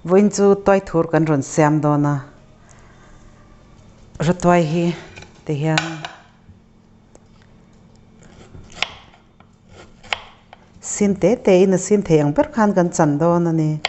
Voin chu Tuaithur kan ron Siam dona ratuai hi te hian sin te in sin the ang per khan kan chan dona ni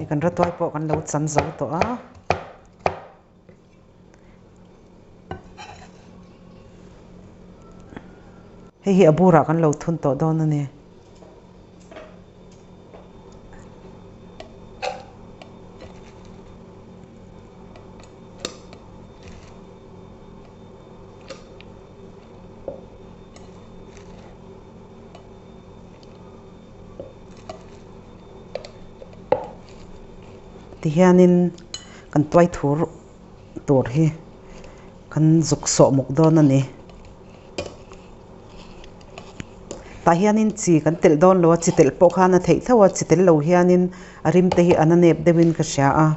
kan ratuai po kan lo chan zo to a hi abura kan lo thun to don ani ti hianin kan Tuaithur tur hi kan zuk so muk don ani ta hianin chi kan tel don lo chi tel po khana thei thawa chi tel lo hianin arim te hi ananep dewin ka sha a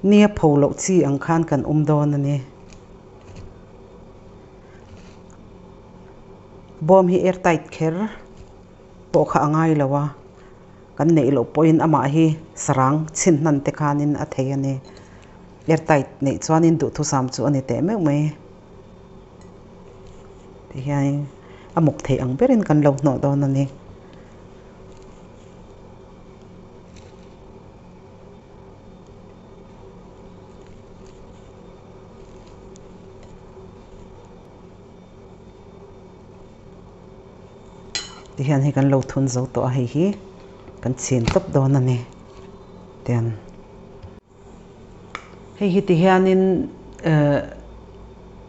nia pholo chi ang khan kan don ani bom hi airtight kher po kha angai lawa kan nei lo point ama hi sarang chin nan te khanin a thei ani airtight nei chuanin du thu sam chu ani te mek mai ti hian amuk thei ang berin kan lo no don ani ti hian hi kan lo thun zo to a hi kan chin top don ani ten hi ti hianin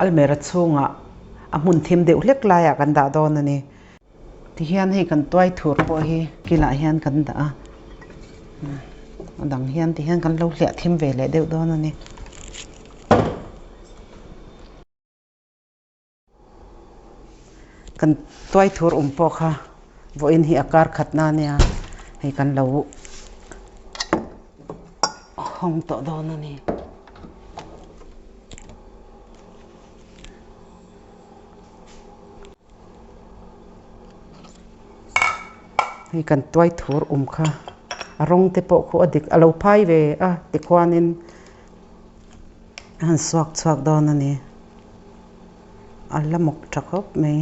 almera chunga amun thim deuh hlek laia kan da don ani ti hian hi kan Tuaithur po hi kila hian kan da adang hian ti hian kan lo hlia thim ve le deuh don ani kan Tuaithur po kha voin hi akar khatna nia hi kan lo hong to don ani hi kan Tuaithur kha arong te po khu adik alo phai ve a ti khwanin han swak don ani allamok thakop me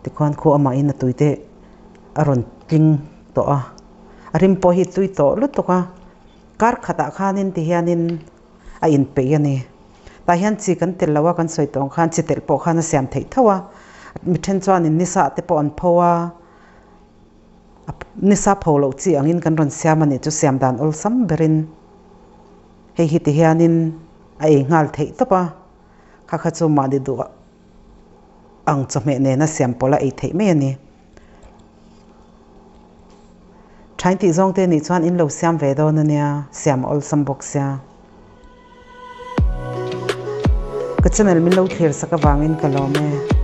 ti khwan khu ama in tuite aron tling to a arim po hi tui to lu to ka kar khata khanin ti hianin a in pe ani ta hian chi kan tel lawa kan soi tong khan chi tel po khan a siam thei thawa mi then chuanin nisa te po an phowa nisa pholo chi angin kan ron siam ani chu siam dan Awlsam berin hi ti hianin a ngal thei topa kha chu ma di du ang chome ne na siam pola ei thei me ani thain ti zong te ni chuan in lo siam ve don ania siam Awlsam box sia ka channel min lo thler saka wangin ka lo me